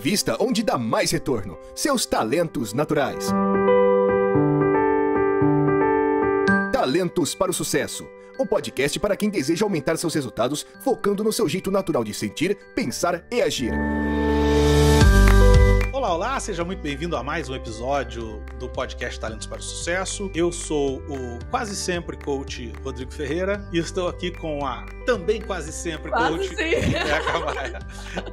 Invista onde dá mais retorno. Seus talentos naturais. Talentos para o Sucesso. Um podcast para quem deseja aumentar seus resultados, focando no seu jeito natural de sentir, pensar e agir. Olá, olá, seja muito bem-vindo a mais um episódio do podcast Talentos para o Sucesso. Eu sou o quase sempre coach Rodrigo Ferreira e estou aqui com a também quase sempre coach Beca Maia.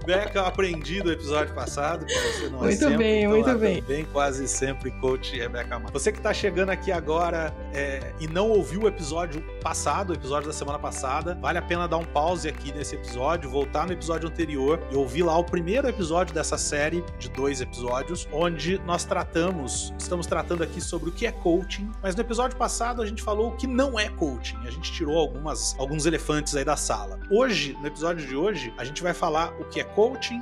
Beca, eu aprendi do episódio passado que você não é muito sempre, bem, então muito bem. Também quase sempre coach Beca Maia. Você que está chegando aqui agora e não ouviu o episódio passado, o episódio da semana passada, vale a pena dar um pause aqui nesse episódio, voltar no episódio anterior e ouvir lá o primeiro episódio dessa série de 2 episódios, onde nós estamos tratando aqui sobre o que é coaching, mas no episódio passado a gente falou o que não é coaching, a gente tirou alguns elefantes aí da sala. Hoje, no episódio de hoje, a gente vai falar o que é coaching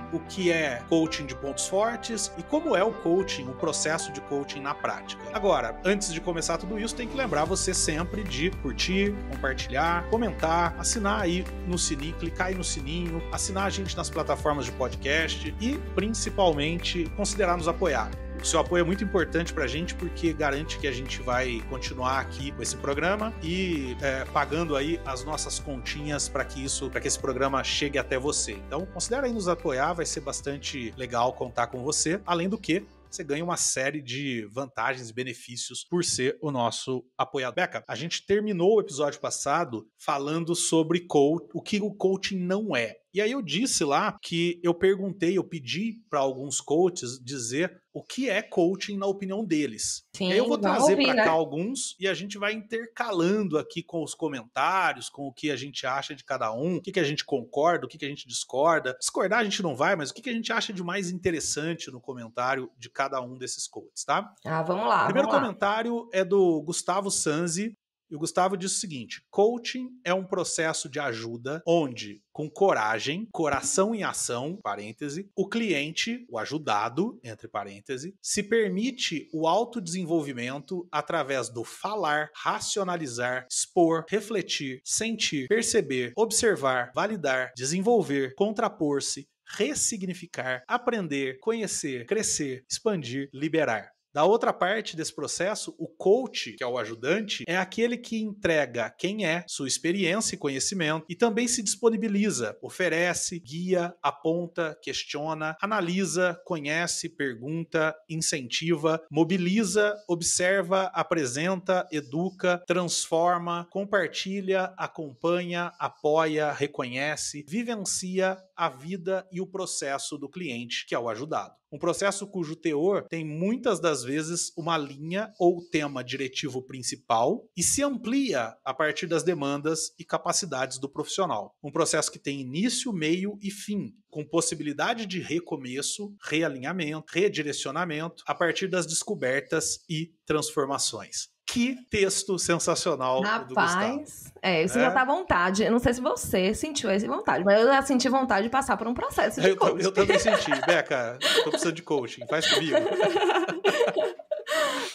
de pontos fortes e como é o coaching, o processo de coaching na prática. Agora, antes de começar tudo isso, tem que lembrar você sempre de curtir, compartilhar, comentar, assinar aí no sininho, clicar aí no sininho, assinar a gente nas plataformas de podcast e, principalmente, considerar nos apoiar. O seu apoio é muito importante pra gente porque garante que a gente vai continuar aqui com esse programa e pagando aí as nossas continhas para que esse programa chegue até você. Então, considere aí nos apoiar, vai ser bastante legal contar com você. Além do que, você ganha uma série de vantagens e benefícios por ser o nosso apoiador. Beca, a gente terminou o episódio passado falando sobre o que o coaching não é. E aí eu disse lá que eu pedi para alguns coaches dizer o que é coaching na opinião deles. Sim, e aí eu vou trazer para cá né? alguns e a gente vai intercalando aqui com os comentários, com o que a gente acha de cada um, o que a gente concorda, o que a gente discorda. Discordar a gente não vai, mas o que a gente acha de mais interessante no comentário de cada um desses coaches, tá? Vamos lá. O primeiro comentário é do Gustavo Sanzi. E o Gustavo diz o seguinte: coaching é um processo de ajuda onde, com coragem, coração em ação, parêntese, o cliente, o ajudado, entre parênteses, se permite o autodesenvolvimento através do falar, racionalizar, expor, refletir, sentir, perceber, observar, validar, desenvolver, contrapor-se, ressignificar, aprender, conhecer, crescer, expandir, liberar. Da outra parte desse processo, o coach, que é o ajudante, é aquele que entrega quem é, sua experiência e conhecimento e também se disponibiliza, oferece, guia, aponta, questiona, analisa, conhece, pergunta, incentiva, mobiliza, observa, apresenta, educa, transforma, compartilha, acompanha, apoia, reconhece, vivencia a vida e o processo do cliente, que é o ajudado. Um processo cujo teor tem muitas das vezes uma linha ou tema diretivo principal e se amplia a partir das demandas e capacidades do profissional. Um processo que tem início, meio e fim, com possibilidade de recomeço, realinhamento, redirecionamento a partir das descobertas e transformações. Que texto sensacional do Gustavo. Você já tá à vontade. Eu não sei se você sentiu essa vontade, mas eu já senti vontade de passar por um processo de coaching. Eu também senti. Beca, tô precisando de coaching. Faz comigo.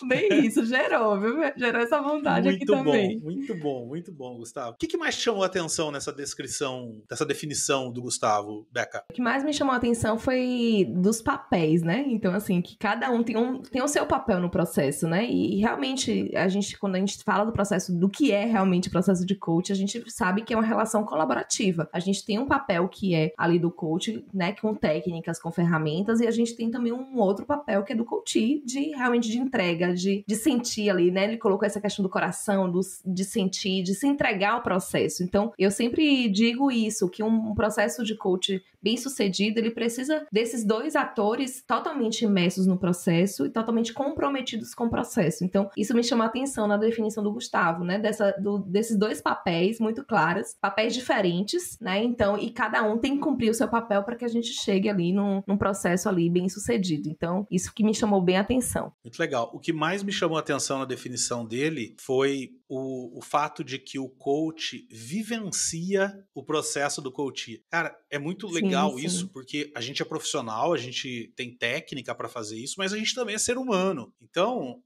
Bem isso, gerou, viu? Gerou essa vontade aqui também. Muito bom, Gustavo. O que mais chamou a atenção nessa definição do Gustavo, Beca? O que mais me chamou a atenção foi dos papéis, né? Então, assim, que cada um tem o seu papel no processo, né? E realmente, quando a gente fala do processo, do que é realmente o processo de coach, a gente sabe que é uma relação colaborativa. A gente tem um papel que é ali do coach, né? Com técnicas, com ferramentas, e a gente tem também um outro papel que é do coach, realmente de entrega, de sentir ali, né? Ele colocou essa questão do coração, de sentir, de se entregar ao processo. Então, eu sempre digo isso, que um processo de coach bem sucedido, ele precisa desses 2 atores totalmente imersos no processo e totalmente comprometidos com o processo. Então, isso me chamou a atenção na definição do Gustavo, né? Desses 2 papéis muito claros, papéis diferentes, né? Então, e cada um tem que cumprir o seu papel para que a gente chegue ali num processo ali bem sucedido. Então, isso que me chamou bem a atenção. Muito legal. legal. O que mais me chamou a atenção na definição dele foi o fato de que o coach vivencia o processo do coach. Cara, é muito legal sim. isso, porque a gente é profissional, a gente tem técnica para fazer isso, mas a gente também é ser humano. Então,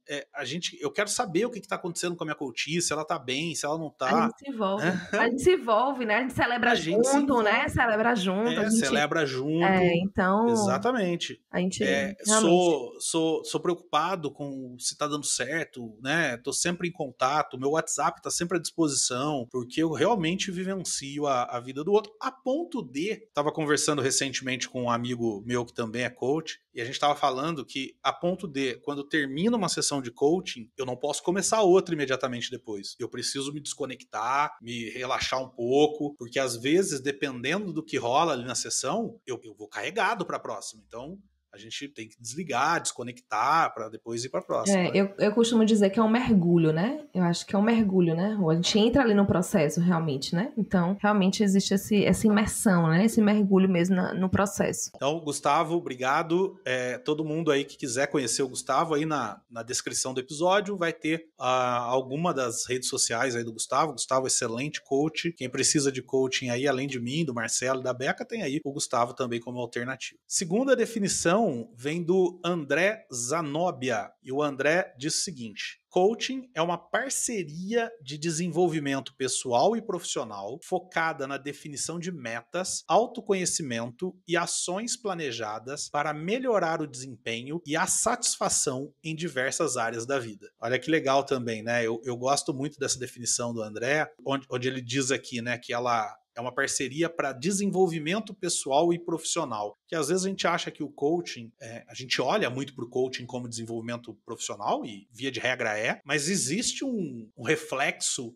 eu quero saber o que está acontecendo com a minha coach, se ela tá bem, se ela não tá. A gente se envolve. A gente se envolve, né? A gente celebra junto, né? Celebra junto. A gente celebra junto. Então. Exatamente. A gente sou preocupado com se tá dando certo, né? Tô sempre em contato, meu WhatsApp tá sempre à disposição, porque eu realmente vivencio a vida do outro, a ponto de... Tava conversando recentemente com um amigo meu que também é coach, e a gente tava falando que a ponto de, quando termina uma sessão de coaching, eu não posso começar outra imediatamente depois. Eu preciso me desconectar, me relaxar um pouco, porque às vezes, dependendo do que rola ali na sessão, eu vou carregado pra próxima. Então, a gente tem que desligar, desconectar para depois ir para a próxima. Eu costumo dizer que é um mergulho, né? Eu acho que é um mergulho, né? A gente entra ali no processo realmente, né? Então, realmente existe essa imersão, né? Esse mergulho mesmo no processo. Então, Gustavo, obrigado. Todo mundo aí que quiser conhecer o Gustavo, aí na descrição do episódio vai ter alguma das redes sociais aí do Gustavo. Gustavo, excelente coach. Quem precisa de coaching aí, além de mim, do Marcelo e da Beca, tem aí o Gustavo também como alternativa. Segunda definição vem do André Zanobia, e o André diz o seguinte: coaching é uma parceria de desenvolvimento pessoal e profissional focada na definição de metas, autoconhecimento e ações planejadas para melhorar o desempenho e a satisfação em diversas áreas da vida. Olha que legal também, né? Eu gosto muito dessa definição do André, onde ele diz aqui, né, que ela é uma parceria para desenvolvimento pessoal e profissional. Que às vezes a gente acha que o coaching, a gente olha muito para o coaching como desenvolvimento profissional, e via de regra mas existe um reflexo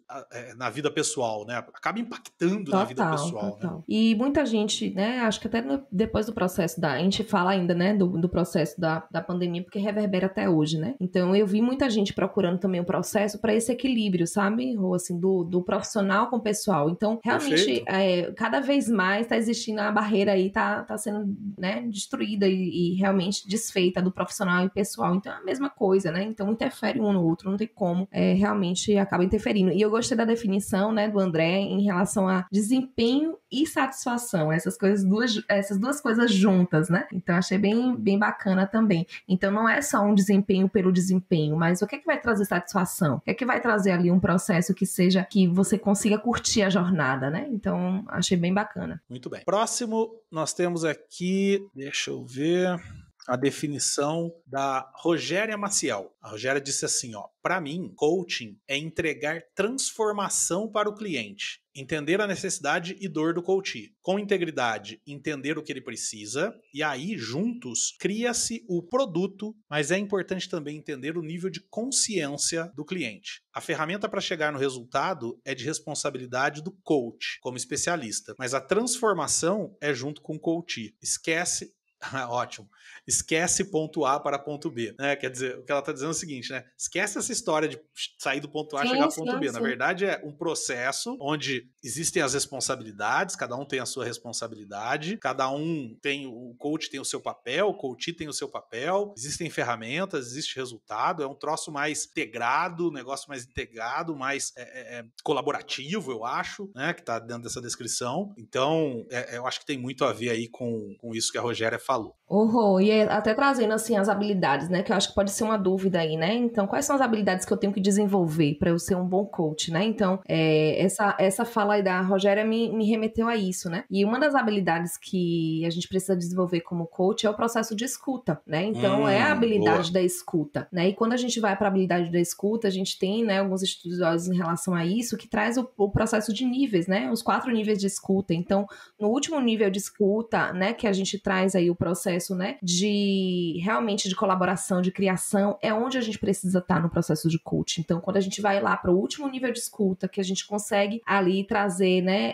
na vida pessoal, né? Acaba impactando na vida pessoal. Total. Né? E muita gente, né? Acho que até depois do processo a gente fala ainda, né? Do processo da pandemia, porque reverbera até hoje, né? Então eu vi muita gente procurando também um processo para esse equilíbrio, sabe? Ou assim, do profissional com o pessoal. Então, realmente, cada vez mais tá existindo a barreira aí, tá sendo, né, destruída e realmente desfeita do profissional e pessoal. Então é a mesma coisa, né? Então interfere um no outro, não tem como, realmente acaba interferindo. E eu gostei da definição, né, do André em relação a desempenho e satisfação, essas duas coisas juntas, né? Então achei bem bacana também. Então não é só um desempenho pelo desempenho, mas o que é que vai trazer satisfação? O que é que vai trazer ali um processo que seja, que você consiga curtir a jornada, né? Então achei bem bacana. Muito bem. Próximo, nós temos aqui, deixa eu ver, a definição da Rogéria Maciel. A Rogéria disse assim, para mim, coaching é entregar transformação para o cliente, entender a necessidade e dor do coach, com integridade, entender o que ele precisa, e aí, juntos, cria-se o produto, mas é importante também entender o nível de consciência do cliente. A ferramenta para chegar no resultado é de responsabilidade do coach, como especialista, mas a transformação é junto com o coach. Ótimo. Esquece ponto A para ponto B, né? Quer dizer, o que ela está dizendo é o seguinte, né? Esquece essa história de sair do ponto A e chegar ao ponto B. Na verdade, é um processo onde existem as responsabilidades, cada um tem a sua responsabilidade, cada um tem, o coach tem o seu papel, o coach tem o seu papel, existem ferramentas, existe resultado, é um troço mais integrado, um negócio mais integrado, mais colaborativo, eu acho, né? Que está dentro dessa descrição. Então, eu acho que tem muito a ver aí com isso que a Rogéria falou. E até trazendo assim as habilidades, né, que eu acho que pode ser uma dúvida aí, né, então quais são as habilidades que eu tenho que desenvolver para eu ser um bom coach, né, então essa fala aí da Rogéria me remeteu a isso, né, e uma das habilidades que a gente precisa desenvolver como coach é o processo de escuta, né, então é a habilidade da escuta, né, e quando a gente vai para a habilidade da escuta, a gente tem, né, alguns estudos em relação a isso, que traz o processo de níveis, né, os 4 níveis de escuta, então no último nível de escuta, né, que a gente traz aí o processo, né, realmente de colaboração, de criação, é onde a gente precisa estar no processo de coaching. Então, quando a gente vai lá para o último nível de escuta, que a gente consegue ali trazer, né,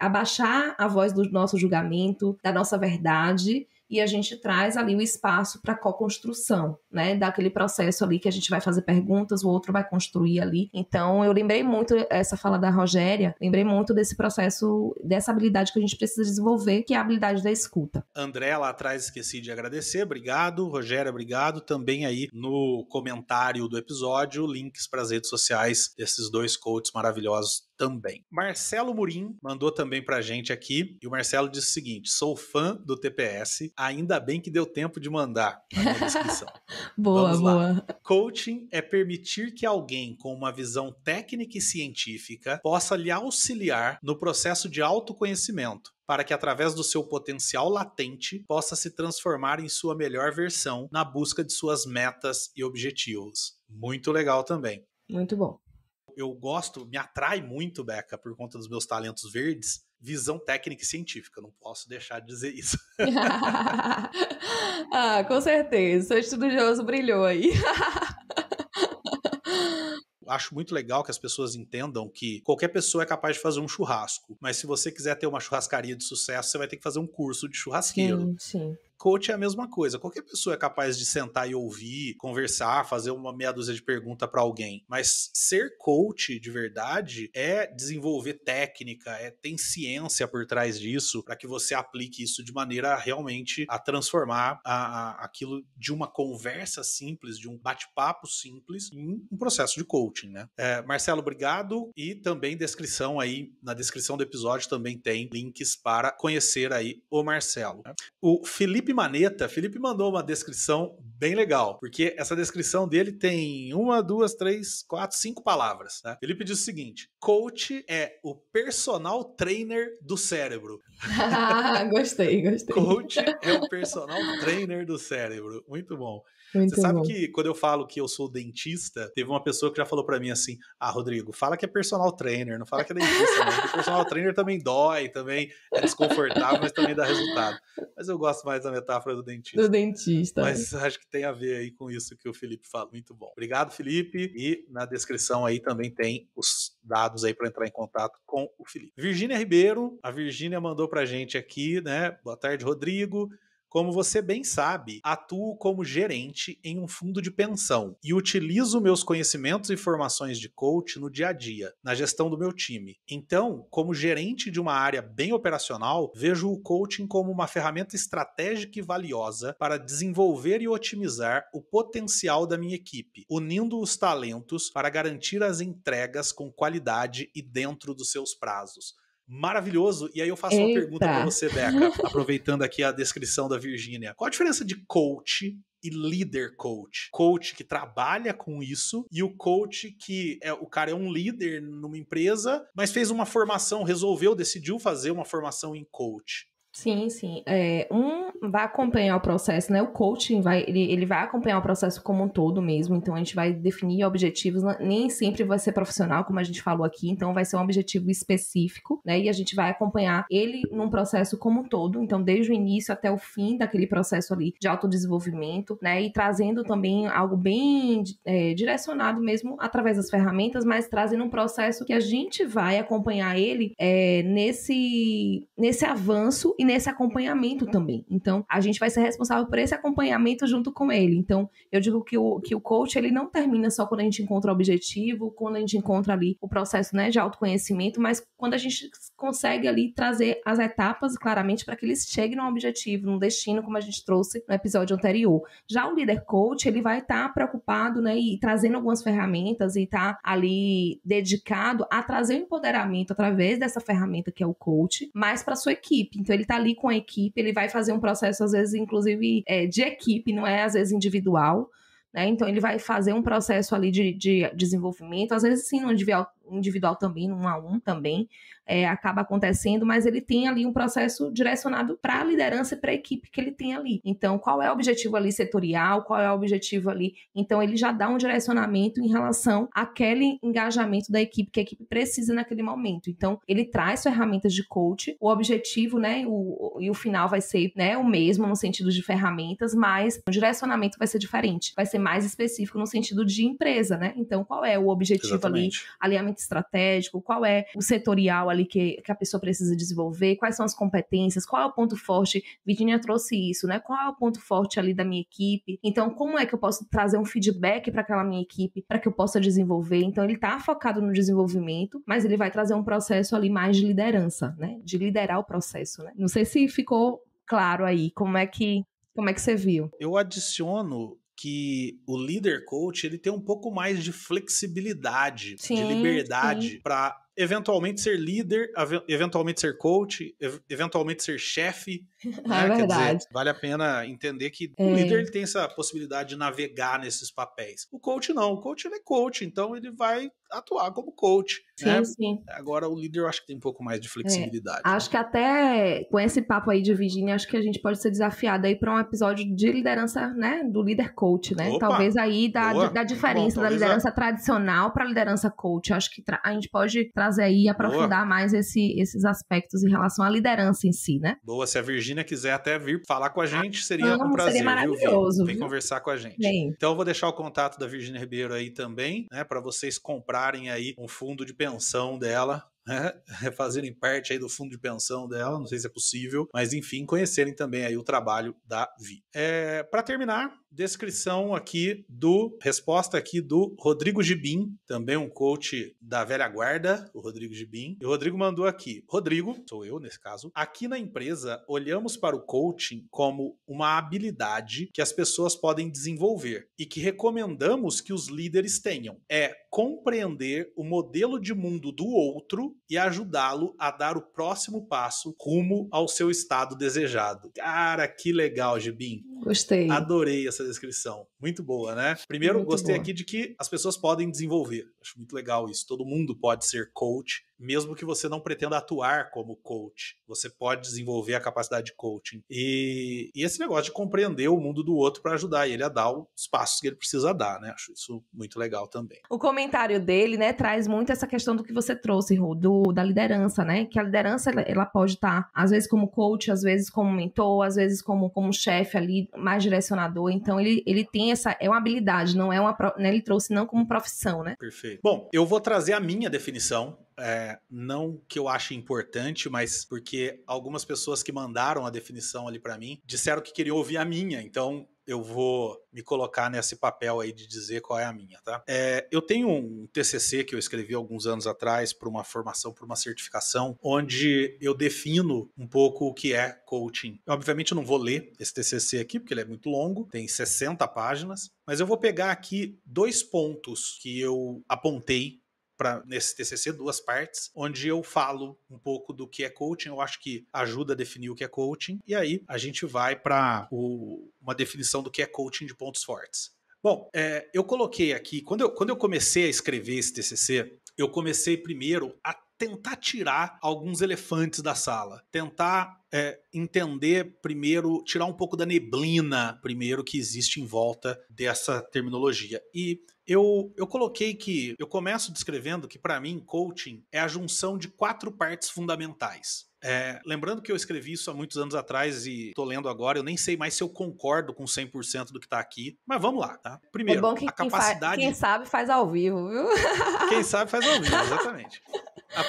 abaixar a voz do nosso julgamento, da nossa verdade, e a gente traz ali o espaço para co-construção, né, daquele processo ali que a gente vai fazer perguntas, o outro vai construir ali. Então, eu lembrei muito, essa fala da Rogéria, lembrei muito desse processo, dessa habilidade que a gente precisa desenvolver, que é a habilidade da escuta. André, lá atrás, esqueci de agradecer, obrigado. Rogéria, obrigado. Também aí no comentário do episódio, links para as redes sociais desses dois coaches maravilhosos também. Marcelo Murim mandou também pra gente aqui, e o Marcelo disse o seguinte: sou fã do TPS, ainda bem que deu tempo de mandar a minha descrição. Boa, Vamos lá. boa. Coaching é permitir que alguém com uma visão técnica e científica possa lhe auxiliar no processo de autoconhecimento, para que através do seu potencial latente possa se transformar em sua melhor versão na busca de suas metas e objetivos. Muito legal também. Muito bom. Eu gosto, me atrai muito, Beca, por conta dos meus talentos verdes, visão técnica e científica. Não posso deixar de dizer isso. Ah, com certeza. Seu estudioso brilhou aí. Acho muito legal que as pessoas entendam que qualquer pessoa é capaz de fazer um churrasco, mas se você quiser ter uma churrascaria de sucesso, você vai ter que fazer um curso de churrasqueiro. Sim. Coach é a mesma coisa. Qualquer pessoa é capaz de sentar e ouvir, conversar, fazer uma meia dúzia de perguntas para alguém. Mas ser coach de verdade é desenvolver técnica, tem ciência por trás disso, para que você aplique isso de maneira realmente a transformar aquilo de uma conversa simples, de um bate-papo simples, em um processo de coaching, né? Marcelo, obrigado. E também descrição aí, na descrição do episódio também tem links para conhecer aí o Marcelo. O Felipe Maneta, Felipe mandou uma descrição bem legal, porque essa descrição dele tem 1, 2, 3, 4, 5 palavras. Né? Felipe diz o seguinte: coach é o personal trainer do cérebro. Gostei. Coach é o personal trainer do cérebro. Muito bom. Muito Você sabe bom. que quando eu falo que eu sou dentista, teve uma pessoa que já falou pra mim assim: ah, Rodrigo, fala que é personal trainer, não fala que é dentista, não. Porque personal trainer também dói, também é desconfortável, mas também dá resultado. Mas eu gosto mais da metáfora do dentista. Do dentista. Mas acho que tem a ver aí com isso que o Felipe fala. Muito bom. Obrigado, Felipe. E na descrição aí também tem os dados aí para entrar em contato com o Felipe. Virgínia Ribeiro, a Virgínia mandou pra gente aqui, né? Boa tarde, Rodrigo. Como você bem sabe, atuo como gerente em um fundo de pensão e utilizo meus conhecimentos e formações de coach no dia a dia, na gestão do meu time. Então, como gerente de uma área bem operacional, vejo o coaching como uma ferramenta estratégica e valiosa para desenvolver e otimizar o potencial da minha equipe, unindo os talentos para garantir as entregas com qualidade e dentro dos seus prazos. Maravilhoso. E aí eu faço uma pergunta para você, Beca, aproveitando aqui a descrição da Virgínia. Qual a diferença de coach e líder coach? Coach que trabalha com isso e o coach que o cara é um líder numa empresa, mas fez uma formação, decidiu fazer uma formação em coach. Sim. Vai acompanhar o processo, né? O coaching ele vai acompanhar o processo como um todo mesmo. Então, a gente vai definir objetivos. Nem sempre vai ser profissional, como a gente falou aqui. Então, vai ser um objetivo específico, né? E a gente vai acompanhar ele num processo como um todo. Então, desde o início até o fim daquele processo ali de autodesenvolvimento, né? E trazendo também algo bem direcionado mesmo através das ferramentas, mas trazendo um processo que a gente vai acompanhar ele nesse avanço e nesse acompanhamento também. Então, a gente vai ser responsável por esse acompanhamento junto com ele. Então, eu digo que o coach, ele não termina só quando a gente encontra o objetivo, quando a gente encontra ali o processo, né, de autoconhecimento, mas quando a gente consegue ali trazer as etapas claramente para que eles cheguem no objetivo, no destino, como a gente trouxe no episódio anterior. Já o líder coach, ele vai estar preocupado, né, e trazendo algumas ferramentas e tá ali dedicado a trazer o empoderamento através dessa ferramenta que é o coach, mas para sua equipe. Então, ele tá ali com a equipe, ele vai fazer um processo, às vezes, inclusive, de equipe, não é, às vezes, individual, né? Então, ele vai fazer um processo ali de desenvolvimento, às vezes, sim, no individual também, no 1 a 1 também, acaba acontecendo, mas ele tem ali um processo direcionado para a liderança e para a equipe que ele tem ali. Então, qual é o objetivo ali setorial, qual é o objetivo ali? Então, ele já dá um direcionamento em relação àquele engajamento da equipe, que a equipe precisa naquele momento. Então, ele traz ferramentas de coach, o objetivo, né, e o final vai ser, né, o mesmo no sentido de ferramentas, mas o direcionamento vai ser diferente, vai ser mais específico no sentido de empresa, né? Então, qual é o objetivo ali? Alinhamento planejamento estratégico, qual é o setorial ali que a pessoa precisa desenvolver, quais são as competências, qual é o ponto forte. Virginia trouxe isso, né? Qual é o ponto forte ali da minha equipe? Então, como é que eu posso trazer um feedback para aquela minha equipe para que eu possa desenvolver? Então, ele está focado no desenvolvimento, mas ele vai trazer um processo ali mais de liderança, né? De liderar o processo, né? Não sei se ficou claro aí, como é que você viu? Eu adiciono que o líder coach ele tem um pouco mais de flexibilidade, de liberdade para eventualmente ser líder, eventualmente ser coach, eventualmente ser chefe. Né? É verdade. Quer dizer, vale a pena entender que o líder ele tem essa possibilidade de navegar nesses papéis. O coach não, o coach ele é coach, então ele vai atuar como coach. Sim, né? sim. Agora o líder eu acho que tem um pouco mais de flexibilidade. Acho que até com esse papo aí de Virginia, acho que a gente pode ser desafiado aí para um episódio de liderança, né, do líder coach, né? Opa, talvez aí da diferença da liderança tradicional tradicional para a liderança coach. Acho que a gente pode trazer aí e aprofundar mais esses aspectos em relação à liderança em si, né? Boa, se a Virginia quiser até vir falar com a gente, seria um prazer. Seria maravilhoso. Vem conversar com a gente. Bem. Então eu vou deixar o contato da Virginia Ribeiro aí também, né, para vocês comprarem aí um fundo de pensão dela. Fazerem parte aí do fundo de pensão dela, não sei se é possível, mas enfim, conhecerem também aí o trabalho da Vi. Para terminar, resposta aqui do Rodrigo Gibim, também um coach da velha guarda, o Rodrigo Gibim. E o Rodrigo mandou aqui: Rodrigo, sou eu nesse caso, aqui na empresa olhamos para o coaching como uma habilidade que as pessoas podem desenvolver e que recomendamos que os líderes tenham. É compreender o modelo de mundo do outro e ajudá-lo a dar o próximo passo rumo ao seu estado desejado. Cara, que legal, Gibim. Gostei. Adorei essa descrição. Muito boa, né? Primeiro, Muito gostei boa. aqui de que as pessoas podem desenvolver. Acho muito legal isso. Todo mundo pode ser coach, mesmo que você não pretenda atuar como coach. Você pode desenvolver a capacidade de coaching. E esse negócio de compreender o mundo do outro para ajudar ele a dar os passos que ele precisa dar, né? Acho isso muito legal também. O comentário dele, né, traz muito essa questão do que você trouxe, Rô, da liderança, né? Que a liderança, ela pode estar, às vezes, como coach, às vezes como mentor, às vezes como chefe ali, mais direcionador. Então, ele tem é uma habilidade, não é né, ele trouxe não como profissão, né? Perfeito. Bom, eu vou trazer a minha definição. Não que eu ache importante, mas porque algumas pessoas que mandaram a definição ali para mim disseram que queriam ouvir a minha, então eu vou me colocar nesse papel aí de dizer qual é a minha, tá? Eu tenho um TCC que eu escrevi alguns anos atrás para uma formação, para uma certificação, onde eu defino um pouco o que é coaching. Obviamente eu não vou ler esse TCC aqui, porque ele é muito longo, tem 60 páginas, mas eu vou pegar aqui 2 pontos que eu apontei nesse TCC, 2 partes, onde eu falo um pouco do que é coaching. Eu acho que ajuda a definir o que é coaching, e aí a gente vai para uma definição do que é coaching de pontos fortes. Bom, eu coloquei aqui, quando eu comecei a escrever esse TCC, eu comecei primeiro a tentar tirar alguns elefantes da sala, tentar entender primeiro, tirar um pouco da neblina primeiro que existe em volta dessa terminologia. E eu coloquei que, eu começo descrevendo que para mim coaching é a junção de 4 partes fundamentais. Lembrando que eu escrevi isso há muitos anos atrás e tô lendo agora, eu nem sei mais se eu concordo com 100% do que tá aqui, mas vamos lá, tá? Primeiro, bom que a capacidade... quem sabe faz ao vivo, viu? Quem sabe faz ao vivo, exatamente. A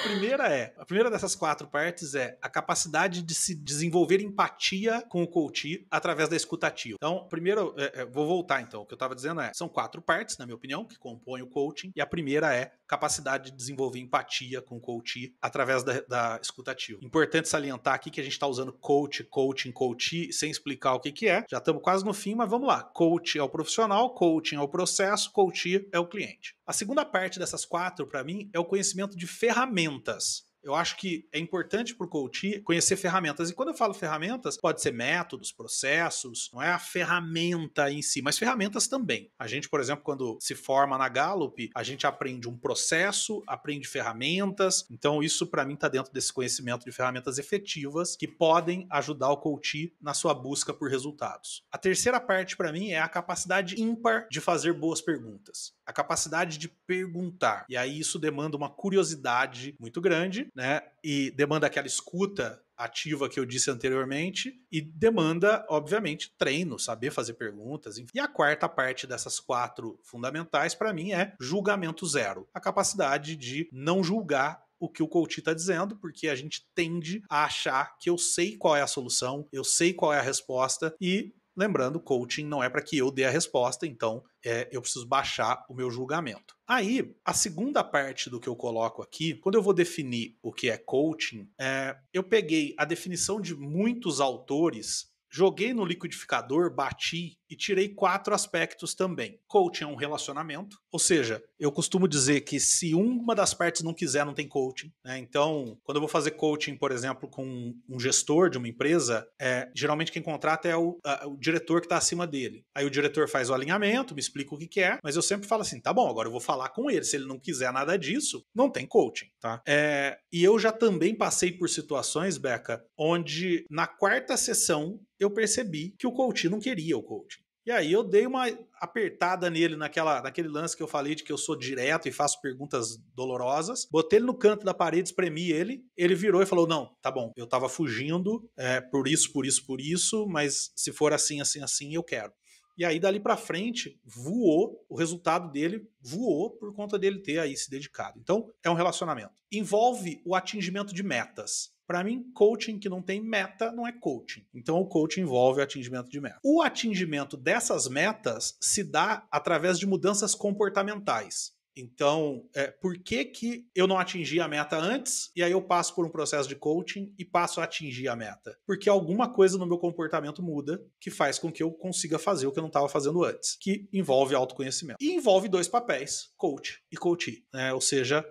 primeira dessas 4 partes é a capacidade de se desenvolver empatia com o coach através da escutativa. Então, primeiro, vou voltar então, o que eu estava dizendo são 4 partes, na minha opinião, que compõem o coaching, e a primeira é capacidade de desenvolver empatia com o coach através da escutativa. Importante salientar aqui que a gente está usando coaching, sem explicar o que é, já estamos quase no fim, mas vamos lá. Coach é o profissional, coaching é o processo, coach é o cliente. A segunda parte dessas 4, para mim, é o conhecimento de ferramentas. Eu acho que é importante para o coach conhecer ferramentas. E quando eu falo ferramentas, pode ser métodos, processos, não é a ferramenta em si, mas ferramentas também. A gente, por exemplo, quando se forma na Gallup, a gente aprende um processo, aprende ferramentas. Então isso, para mim, está dentro desse conhecimento de ferramentas efetivas que podem ajudar o coach na sua busca por resultados. A terceira parte, para mim, é a capacidade ímpar de fazer boas perguntas. A capacidade de perguntar. E aí isso demanda uma curiosidade muito grande, né? E demanda aquela escuta ativa que eu disse anteriormente e demanda, obviamente, treino, saber fazer perguntas. Enfim. E a quarta parte dessas 4 fundamentais, para mim, é julgamento zero. A capacidade de não julgar o que o coach está dizendo, porque a gente tende a achar que eu sei qual é a solução, eu sei qual é a resposta e, lembrando, coaching não é para que eu dê a resposta, então eu preciso baixar o meu julgamento. Aí, a segunda parte do que eu coloco aqui, quando eu vou definir o que é coaching, eu peguei a definição de muitos autores, joguei no liquidificador, bati e tirei 4 aspectos também. Coaching é um relacionamento, ou seja, eu costumo dizer que se uma das partes não quiser, não tem coaching, né? Então, quando eu vou fazer coaching, por exemplo, com um gestor de uma empresa, geralmente quem contrata é o diretor que está acima dele. Aí o diretor faz o alinhamento, me explica o que é, mas eu sempre falo assim, tá bom, agora eu vou falar com ele. Se ele não quiser nada disso, não tem coaching, tá? E eu já também passei por situações, Beca, onde na 4ª sessão eu percebi que o coach não queria o coaching. E aí eu dei uma apertada nele naquele lance que eu falei de que eu sou direto e faço perguntas dolorosas. Botei ele no canto da parede, espremi ele. Ele virou e falou, não, tá bom, eu tava fugindo por isso, mas se for assim, eu quero. E aí, dali pra frente, o resultado dele voou por conta dele ter aí se dedicado. Então, é um relacionamento. Envolve o atingimento de metas. Para mim, coaching que não tem meta não é coaching. Então, o coaching envolve o atingimento de metas. O atingimento dessas metas se dá através de mudanças comportamentais. Então, por que eu não atingi a meta antes e aí eu passo por um processo de coaching e passo a atingir a meta? Porque alguma coisa no meu comportamento muda que faz com que eu consiga fazer o que eu não estava fazendo antes, que envolve autoconhecimento. E envolve 2 papéis, coach e coachee, né? Ou seja,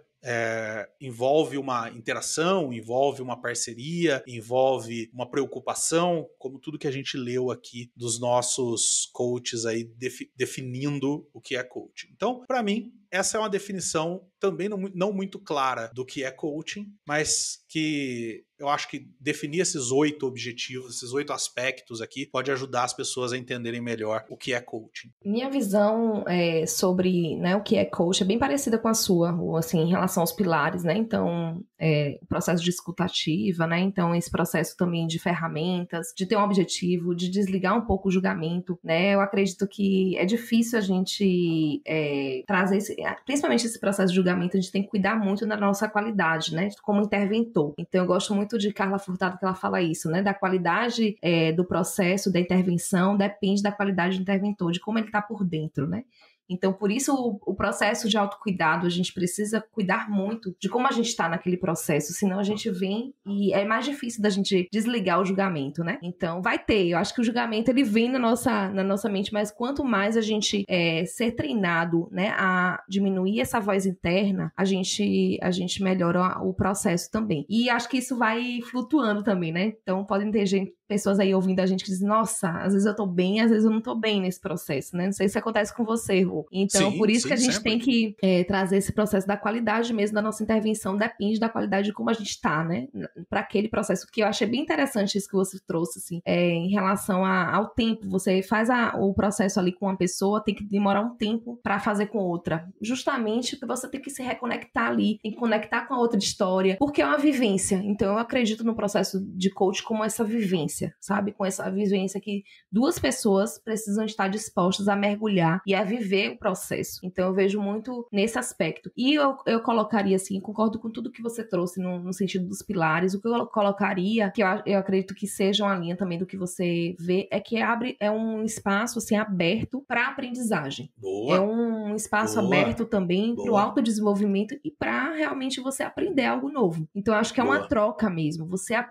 envolve uma interação, envolve uma parceria, envolve uma preocupação, como tudo que a gente leu aqui dos nossos coaches aí definindo o que é coaching. Então, para mim, essa é uma definição também não muito clara do que é coaching, mas que eu acho que definir esses 8 objetivos, esses 8 aspectos aqui, pode ajudar as pessoas a entenderem melhor o que é coaching. Minha visão sobre, né, o que é coaching é bem parecida com a sua, assim, em relação aos pilares, né? Então, o processo de escuta ativa, né? Então, esse processo também de ferramentas, de ter um objetivo, de desligar um pouco o julgamento, né? Eu acredito que é difícil a gente trazer principalmente esse processo de julgamento, a gente tem que cuidar muito da nossa qualidade, né? Como interventor. Então, eu gosto muito de Carla Furtado, que ela fala isso, né? Da qualidade do processo, da intervenção, depende da qualidade do interventor, de como ele está por dentro, né? Então, por isso, o processo de autocuidado, a gente precisa cuidar muito de como a gente está naquele processo, senão a gente vem e é mais difícil da gente desligar o julgamento, né? Então, vai ter. Eu acho que o julgamento, ele vem na nossa mente, mas quanto mais a gente ser treinado, né, a diminuir essa voz interna, a gente melhora o processo também. E acho que isso vai flutuando também, né? Então, podem ter pessoas aí ouvindo a gente que dizem, nossa, às vezes eu tô bem, às vezes eu não tô bem nesse processo, né? Não sei se acontece com você, Rô. Então, por isso que a gente sempre tem que trazer esse processo da qualidade mesmo da nossa intervenção, depende da qualidade de como a gente tá, né? Para aquele processo, que eu achei bem interessante isso que você trouxe, assim, em relação ao tempo. Você faz o processo ali com uma pessoa, tem que demorar um tempo para fazer com outra. Justamente porque você tem que se reconectar ali, tem que conectar com a outra história, porque é uma vivência. Então, eu acredito no processo de coach como essa vivência, sabe? Com essa vivência que 2 pessoas precisam estar dispostas a mergulhar e a viver o processo. Então, eu vejo muito nesse aspecto. E eu colocaria, assim, concordo com tudo que você trouxe no sentido dos pilares. O que eu colocaria, que eu acredito que seja uma linha também do que você vê, é que é um espaço, assim, aberto para aprendizagem. Boa. É um espaço aberto também para o autodesenvolvimento e para realmente você aprender algo novo. Então, eu acho que é uma troca mesmo.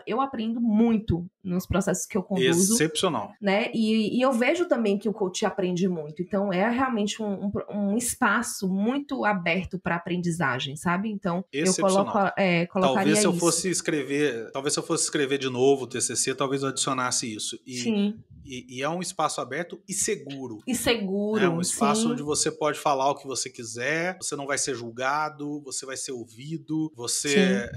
Eu aprendo muito nos processos que eu conduzo. Excepcional. Né? E eu vejo também que o coach aprende muito. Então, é realmente um espaço muito aberto para aprendizagem, sabe? Então, eu colocaria talvez se eu isso. fosse escrever de novo o TCC, talvez eu adicionasse isso. Sim. E é um espaço aberto e seguro. E seguro, é um espaço sim. onde você pode falar o que você quiser, você não vai ser julgado, você vai ser ouvido, você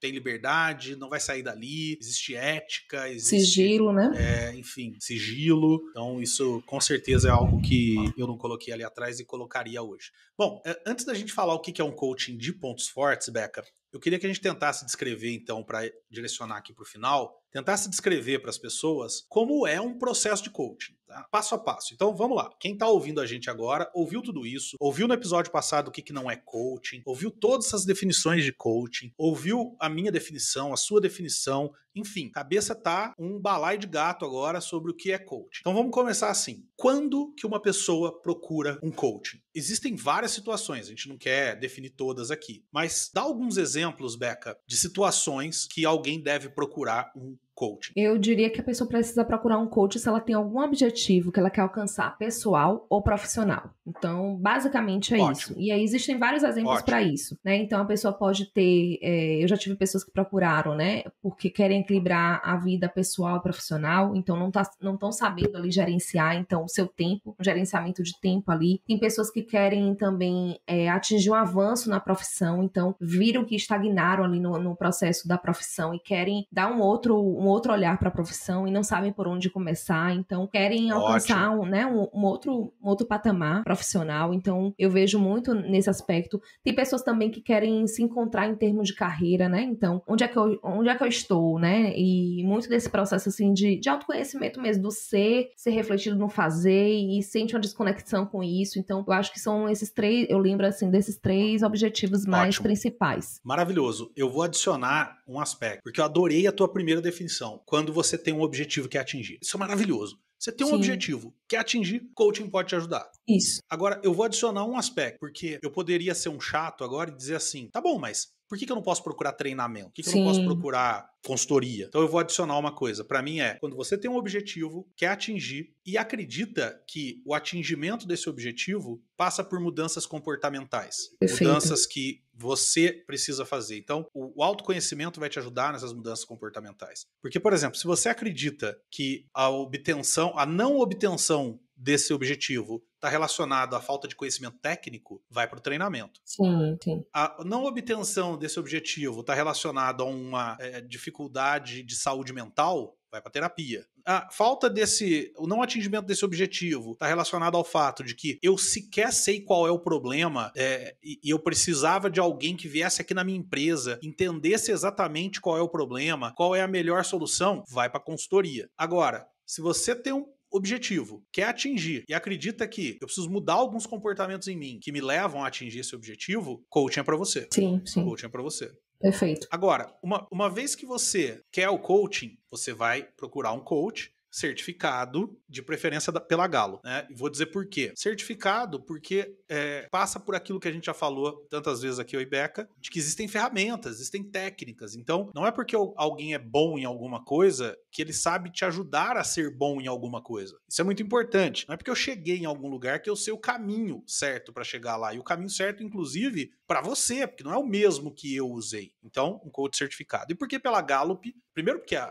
tem liberdade, não vai sair dali, existe ética, existe... Sigilo, né? Enfim, sigilo. Então isso com certeza é algo que eu não coloquei ali atrás e colocaria hoje. Bom, antes da gente falar o que é um coaching de pontos fortes, Beca, eu queria que a gente tentasse descrever, então, para direcionar aqui para o final, tentasse descrever para as pessoas como é um processo de coaching, tá? Passo a passo. Então, vamos lá. Quem está ouvindo a gente agora, ouviu tudo isso, ouviu no episódio passado o que não é coaching, ouviu todas essas definições de coaching, ouviu a minha definição, a sua definição, enfim, cabeça tá um balaio de gato agora sobre o que é coaching. Então, vamos começar assim. Quando que uma pessoa procura um coaching? Existem várias situações, a gente não quer definir todas aqui, mas dá alguns exemplos, Beca, de situações que alguém deve procurar um coaching. Eu diria que a pessoa precisa procurar um coach se ela tem algum objetivo que ela quer alcançar, pessoal ou profissional. Então, basicamente é isso. E aí existem vários exemplos para isso, né? Então, a pessoa pode ter... eu já tive pessoas que procuraram, né? Porque querem equilibrar a vida pessoal e profissional, então não estão sabendo ali gerenciar, então, o seu tempo, o gerenciamento de tempo ali. Tem pessoas que querem também atingir um avanço na profissão, então, viram que estagnaram ali no processo da profissão e querem dar um outro olhar para a profissão e não sabem por onde começar, então querem alcançar um outro patamar profissional. Então eu vejo muito nesse aspecto. Tem pessoas também que querem se encontrar em termos de carreira, né? Então, onde é que eu estou, né? E muito desse processo assim de autoconhecimento mesmo, do ser refletido no fazer e sente uma desconexão com isso. Então, eu acho que são esses três, eu lembro assim desses três objetivos mais principais. Maravilhoso. Eu vou adicionar um aspecto, porque eu adorei a tua primeira definição. Quando você tem um objetivo que é atingir. Isso é maravilhoso. Você tem um objetivo que é atingir, coaching pode te ajudar. Isso. Agora, eu vou adicionar um aspecto, porque eu poderia ser um chato agora e dizer assim, tá bom, mas por que eu não posso procurar treinamento? Por que eu não posso procurar consultoria? Então eu vou adicionar uma coisa. Para mim quando você tem um objetivo, quer atingir e acredita que o atingimento desse objetivo passa por mudanças comportamentais. Perfeito. Mudanças que você precisa fazer. Então, o autoconhecimento vai te ajudar nessas mudanças comportamentais. Porque, por exemplo, se você acredita que a não obtenção desse objetivo está relacionado à falta de conhecimento técnico, vai para o treinamento. Sim, sim. A não obtenção desse objetivo está relacionado a uma dificuldade de saúde mental, vai para terapia. O não atingimento desse objetivo está relacionado ao fato de que eu sequer sei qual é o problema e eu precisava de alguém que viesse aqui na minha empresa, entendesse exatamente qual é o problema, qual é a melhor solução, vai para consultoria. Agora, se você tem um objetivo, quer atingir e acredita que eu preciso mudar alguns comportamentos em mim que me levam a atingir esse objetivo, coaching é para você. Sim, sim. Coaching é para você. Perfeito. Agora, uma vez que você quer o coaching, você vai procurar um coach certificado, de preferência pela Galo, né? E vou dizer por quê. Certificado porque passa por aquilo que a gente já falou tantas vezes aqui, eu e Beca, de que existem ferramentas, existem técnicas. Então, não é porque alguém é bom em alguma coisa que ele sabe te ajudar a ser bom em alguma coisa. Isso é muito importante. Não é porque eu cheguei em algum lugar que eu sei o caminho certo para chegar lá. E o caminho certo, inclusive, para você, porque não é o mesmo que eu usei. Então, um coach certificado. E por que pela Gallup? Primeiro porque é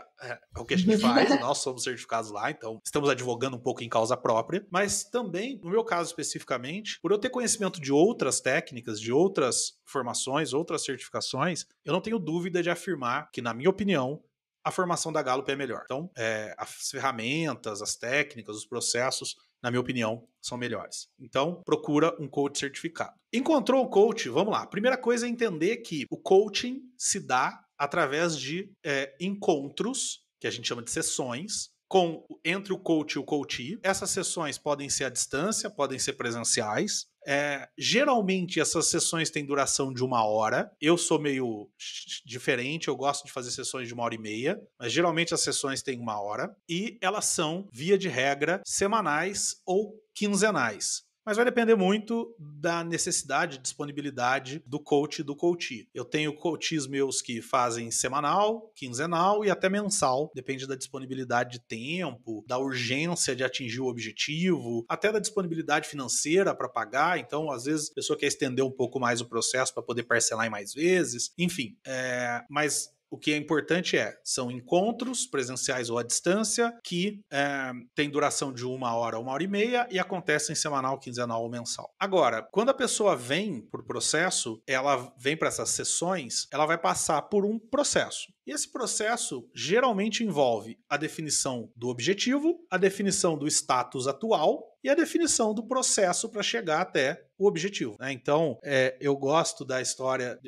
o que a gente faz, nós somos certificados lá, então estamos advogando um pouco em causa própria, mas também, no meu caso especificamente, por eu ter conhecimento de outras técnicas, de outras formações, outras certificações, eu não tenho dúvida de afirmar que, na minha opinião, a formação da Gallup é melhor. Então, as ferramentas, as técnicas, os processos, na minha opinião, são melhores. Então, procura um coach certificado. Encontrou o coach? Vamos lá. A primeira coisa é entender que o coaching se dá através de encontros, que a gente chama de sessões, entre o coach e o coachee. Essas sessões podem ser à distância, podem ser presenciais. Geralmente essas sessões têm duração de 1 hora. Eu sou meio diferente, eu gosto de fazer sessões de 1h30, mas geralmente as sessões têm 1 hora e elas são, via de regra, semanais ou quinzenais. Mas vai depender muito da necessidade, disponibilidade do coach e do coachee. Eu tenho coaches meus que fazem semanal, quinzenal e até mensal. Depende da disponibilidade de tempo, da urgência de atingir o objetivo, até da disponibilidade financeira para pagar. Então, às vezes, a pessoa quer estender um pouco mais o processo para poder parcelar em mais vezes. Enfim, mas o que é importante são encontros presenciais ou à distância que têm duração de 1 hora, 1h30 e acontecem semanal, quinzenal ou mensal. Agora, quando a pessoa vem para o processo, ela vem para essas sessões, ela vai passar por um processo. E esse processo geralmente envolve a definição do objetivo, a definição do status atual e a definição do processo para chegar até o objetivo, né? Então, eu gosto da história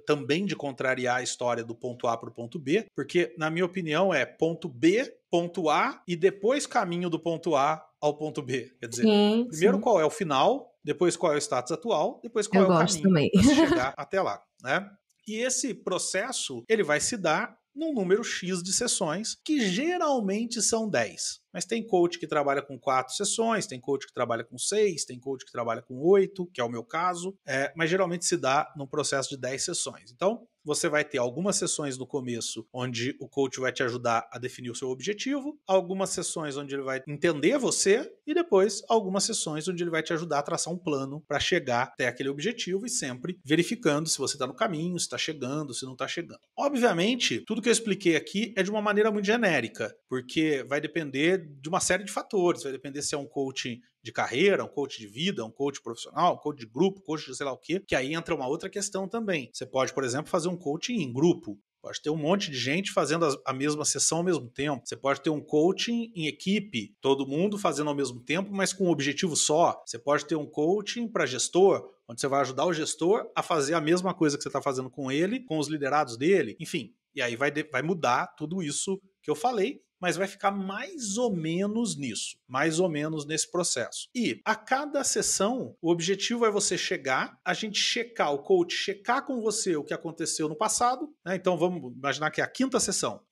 também de contrariar a história do ponto A para o ponto B, porque, na minha opinião, ponto B, ponto A e depois caminho do ponto A ao ponto B. Quer dizer, primeiro qual é o final, depois qual é o status atual, depois qual é o caminho para se chegar até lá, né? E esse processo, ele vai se dar num número X de sessões, que geralmente são 10. Mas tem coach que trabalha com 4 sessões, tem coach que trabalha com 6, tem coach que trabalha com 8, que é o meu caso, mas geralmente se dá num processo de 10 sessões. Então, você vai ter algumas sessões no começo onde o coach vai te ajudar a definir o seu objetivo, algumas sessões onde ele vai entender você e depois algumas sessões onde ele vai te ajudar a traçar um plano para chegar até aquele objetivo e sempre verificando se você está no caminho, se está chegando, se não está chegando. Obviamente, tudo que eu expliquei aqui é de uma maneira muito genérica, porque vai depender de uma série de fatores, vai depender se é um coach de carreira, um coach de vida, um coach profissional, um coach de grupo, coach de sei lá o quê, que aí entra uma outra questão também. Você pode, por exemplo, fazer um coaching em grupo. Pode ter um monte de gente fazendo a mesma sessão ao mesmo tempo. Você pode ter um coaching em equipe, todo mundo fazendo ao mesmo tempo, mas com um objetivo só. Você pode ter um coaching para gestor, onde você vai ajudar o gestor a fazer a mesma coisa que você está fazendo com ele, com os liderados dele, enfim. E aí vai mudar tudo isso que eu falei, mas vai ficar mais ou menos nisso, mais ou menos nesse processo. E a cada sessão, o objetivo é você chegar, a gente checar, o coach checar com você o que aconteceu no passado, né? Então vamos imaginar que é a 5ª sessão,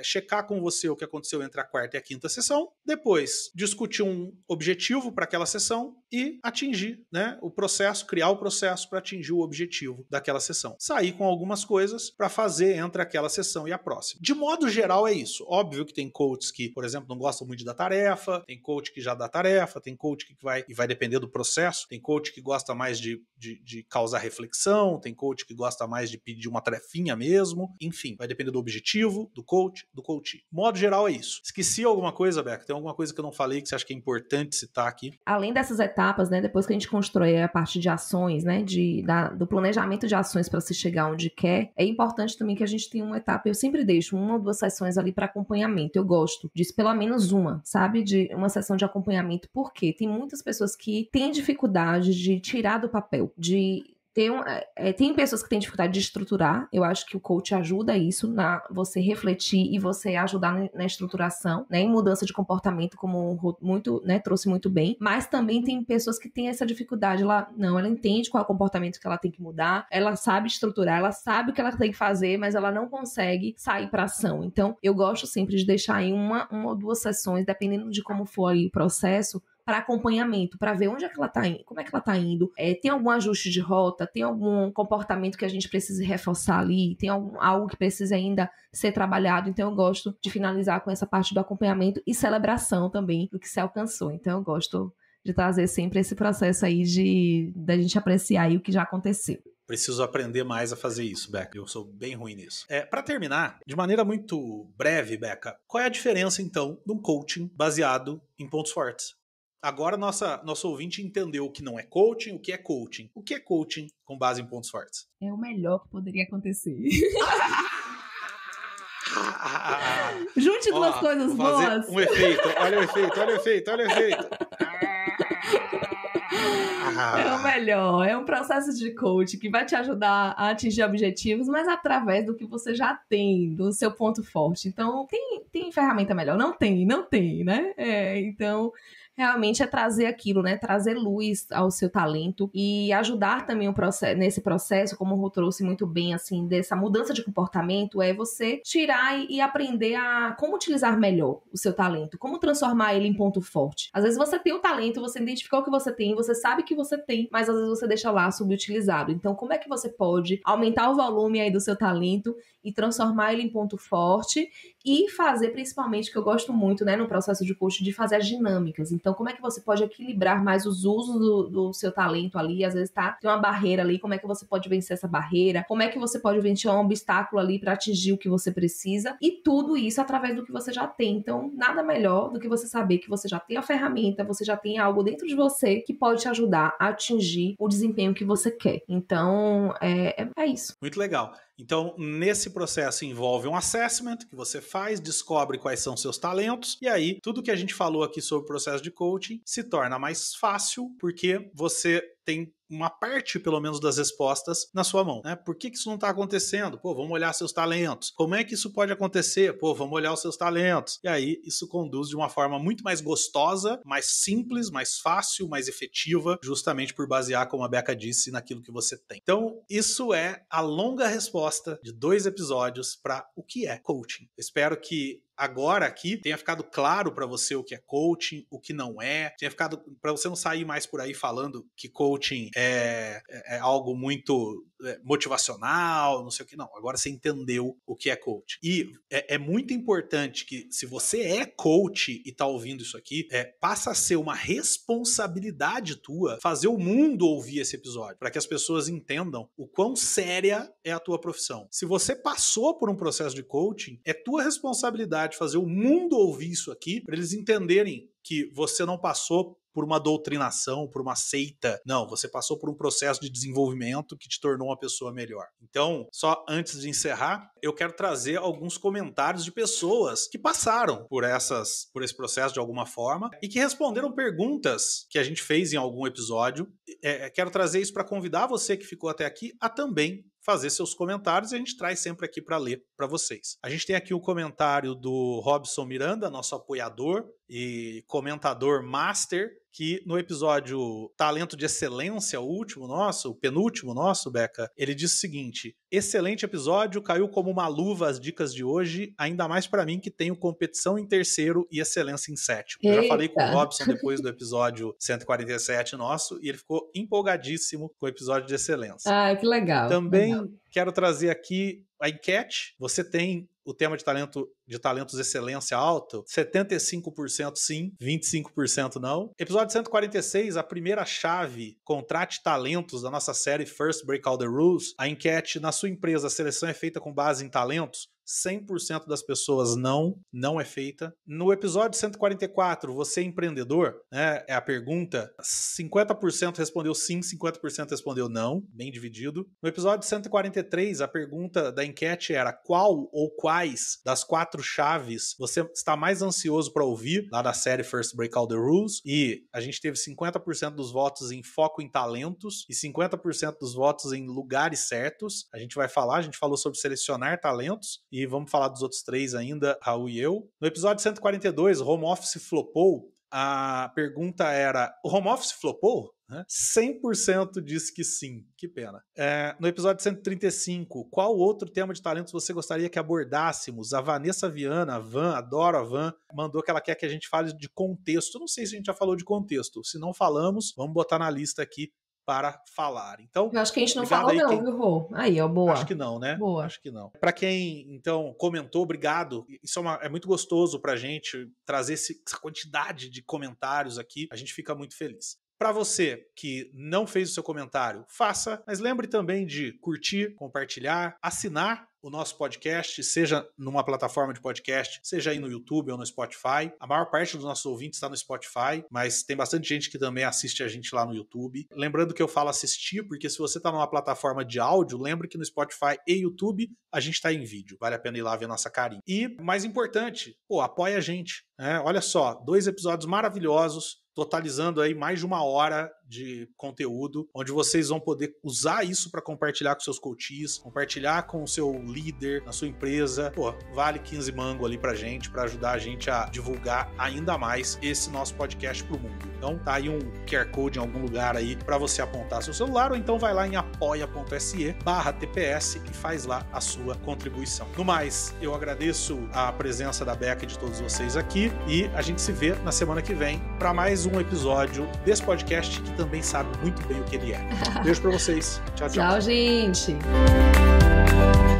checar com você o que aconteceu entre a 4ª e a 5ª sessão, depois discutir um objetivo para aquela sessão e atingir, né, o processo, criar o processo para atingir o objetivo daquela sessão. Sair com algumas coisas para fazer entre aquela sessão e a próxima. De modo geral é isso. Óbvio que tem coaches que, por exemplo, não gostam muito de dar tarefa, tem coach que já dá tarefa, tem coach que vai depender do processo, tem coach que gosta mais de causar reflexão, tem coach que gosta mais de pedir uma tarefinha mesmo, enfim, vai depender do objetivo, do coach, do coachee. Modo geral é isso. Esqueci alguma coisa, Beca? Tem alguma coisa que eu não falei que você acha que é importante citar aqui? Além dessas etapas, né, depois que a gente constrói a parte de ações, né, do planejamento de ações para se chegar onde quer, é importante também que a gente tenha uma etapa, eu sempre deixo 1 ou 2 sessões ali para acompanhamento. Eu gosto disso, pelo menos uma, sabe? De uma sessão de acompanhamento, porque tem muitas pessoas que têm dificuldade de tirar do papel, tem pessoas que têm dificuldade de estruturar. Eu acho que o coach ajuda isso, você refletir e você ajudar na estruturação, né, em mudança de comportamento, como muito, né, trouxe muito bem. Mas também tem pessoas que têm essa dificuldade. Ela entende qual é o comportamento que ela tem que mudar, ela sabe estruturar, ela sabe o que ela tem que fazer, mas ela não consegue sair para ação. Então, eu gosto sempre de deixar aí uma ou 2 sessões, dependendo de como for aí o processo, para acompanhamento, para ver onde é que ela está indo, como é que ela está indo, tem algum ajuste de rota, tem algum comportamento que a gente precisa reforçar ali, tem algo que precisa ainda ser trabalhado. Então eu gosto de finalizar com essa parte do acompanhamento e celebração também do que se alcançou. Então eu gosto de trazer sempre esse processo aí da gente apreciar aí o que já aconteceu. Preciso aprender mais a fazer isso, Beca. Eu sou bem ruim nisso. Para terminar, de maneira muito breve, Beca, qual é a diferença, então, de um coaching baseado em pontos fortes? Agora nosso ouvinte entendeu o que não é coaching, o que é coaching. O que é coaching com base em pontos fortes? É o melhor que poderia acontecer. Junte 2 coisas boas. Um efeito. Olha o efeito. É o melhor. É um processo de coaching que vai te ajudar a atingir objetivos, mas através do que você já tem, do seu ponto forte. Então, tem ferramenta melhor? Não tem, né? Então, realmente é trazer aquilo, né? Trazer luz ao seu talento e ajudar também nesse processo, como o Rô trouxe muito bem, assim, dessa mudança de comportamento, é você tirar e aprender a como utilizar melhor o seu talento, como transformar ele em ponto forte. Às vezes você tem o talento, você identificou o que você tem, você sabe que você tem, mas às vezes você deixa lá subutilizado. Então, como é que você pode aumentar o volume aí do seu talento e transformar ele em ponto forte e fazer principalmente, que eu gosto muito, né, no processo de coaching, de fazer as dinâmicas. Então, como é que você pode equilibrar mais os usos do seu talento ali? Às vezes tem uma barreira ali, como é que você pode vencer essa barreira? Como é que você pode vencer um obstáculo ali para atingir o que você precisa? E tudo isso através do que você já tem. Então, nada melhor do que você saber que você já tem a ferramenta, você já tem algo dentro de você que pode te ajudar a atingir o desempenho que você quer. Então, é isso. Muito legal. Então, nesse processo envolve um assessment que você faz, descobre quais são seus talentos, e aí tudo que a gente falou aqui sobre o processo de coaching se torna mais fácil, porque você tem uma parte, pelo menos, das respostas na sua mão, né? Por que isso não está acontecendo? Pô, vamos olhar seus talentos. Como é que isso pode acontecer? Pô, vamos olhar os seus talentos. E aí, isso conduz de uma forma muito mais gostosa, mais simples, mais fácil, mais efetiva, justamente por basear, como a Beca disse, naquilo que você tem. Então, isso é a longa resposta de 2 episódios para o que é coaching. Espero que agora aqui tenha ficado claro para você o que é coaching, o que não é, tenha ficado para você não sair mais por aí falando que coaching é algo muito motivacional, não sei o que, não. Agora você entendeu o que é coaching. E é muito importante que, se você é coach e tá ouvindo isso aqui, passa a ser uma responsabilidade tua fazer o mundo ouvir esse episódio, para que as pessoas entendam o quão séria é a tua profissão. Se você passou por um processo de coaching, é tua responsabilidade fazer o mundo ouvir isso aqui, para eles entenderem que você não passou por uma doutrinação, por uma seita. Não, você passou por um processo de desenvolvimento que te tornou uma pessoa melhor. Então, só antes de encerrar, eu quero trazer alguns comentários de pessoas que passaram por esse processo de alguma forma e que responderam perguntas que a gente fez em algum episódio. Quero trazer isso para convidar você que ficou até aqui a também fazer seus comentários, e a gente traz sempre aqui para ler para vocês. A gente tem aqui o comentário do Robson Miranda, nosso apoiador e comentador master, que no episódio Talento de Excelência, o penúltimo nosso, Beca, ele disse o seguinte: excelente episódio, caiu como uma luva as dicas de hoje, ainda mais para mim que tenho competição em 3º e excelência em 7º. Eu já falei com o Robson depois do episódio 147 nosso, e ele ficou empolgadíssimo com o episódio de excelência. Ah, que legal. Também quero trazer aqui a enquete. Você tem o tema de talentos excelência alto, 75% sim, 25% não. Episódio 146, a primeira chave, contrate talentos, da nossa série First Break All the Rules. A enquete: na sua empresa, a seleção é feita com base em talentos? 100% das pessoas não é feita. No episódio 144, você é empreendedor? Né? É a pergunta. 50% respondeu sim, 50% respondeu não, bem dividido. No episódio 143, a pergunta da enquete era: qual ou quais das 4 chaves você está mais ansioso para ouvir, lá da série First Break All the Rules? E a gente teve 50% dos votos em foco em talentos e 50% dos votos em lugares certos. A gente falou sobre selecionar talentos, e vamos falar dos outros 3 ainda, Raul e eu. No episódio 142, home office flopou? A pergunta era: o home office flopou? 100% disse que sim. Que pena. No episódio 135, qual outro tema de talentos você gostaria que abordássemos? A Vanessa Viana, a Van, adoro a Van, mandou que ela quer que a gente fale de contexto. Eu não sei se a gente já falou de contexto. Se não falamos, vamos botar na lista aqui para falar. Então, eu acho que a gente não falou não, viu, Rô? Aí, ó, boa. Acho que não, né? Boa. Acho que não. Para quem, então, comentou, obrigado. Isso é muito gostoso pra gente trazer essa quantidade de comentários aqui. A gente fica muito feliz. Para você que não fez o seu comentário, faça, mas lembre também de curtir, compartilhar, assinar o nosso podcast, seja numa plataforma de podcast, seja aí no YouTube ou no Spotify. A maior parte dos nossos ouvintes está no Spotify, mas tem bastante gente que também assiste a gente lá no YouTube. Lembrando que eu falo assistir, porque se você está numa plataforma de áudio, lembre que no Spotify e YouTube a gente está em vídeo. Vale a pena ir lá ver nossa carinha. E, mais importante, apoia a gente. Olha só, 2 episódios maravilhosos, totalizando aí mais de 1 hora de conteúdo, onde vocês vão poder usar isso para compartilhar com seus coaches, compartilhar com o seu líder na sua empresa. Vale 15 mango ali pra gente, para ajudar a gente a divulgar ainda mais esse nosso podcast pro mundo. Então tá aí um QR Code em algum lugar aí para você apontar seu celular, ou então vai lá em apoia.se/TPS e faz lá a sua contribuição. No mais, eu agradeço a presença da Beca e de todos vocês aqui, e a gente se vê na semana que vem para mais um episódio desse podcast que também sabe muito bem o que ele é. Beijo pra vocês. Tchau, tchau. Tchau, gente.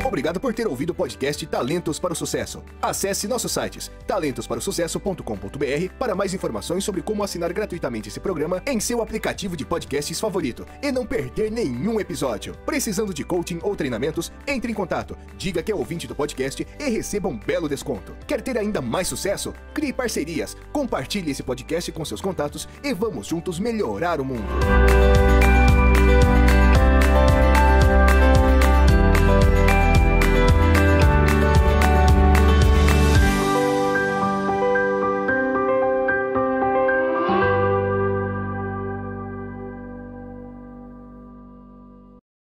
Obrigado por ter ouvido o podcast Talentos para o Sucesso. Acesse nossos sites talentosparosucesso.com.br para mais informações sobre como assinar gratuitamente esse programa em seu aplicativo de podcasts favorito e não perder nenhum episódio. Precisando de coaching ou treinamentos, entre em contato, diga que é ouvinte do podcast e receba um belo desconto. Quer ter ainda mais sucesso? Crie parcerias, compartilhe esse podcast com seus contatos e vamos juntos melhorar o mundo.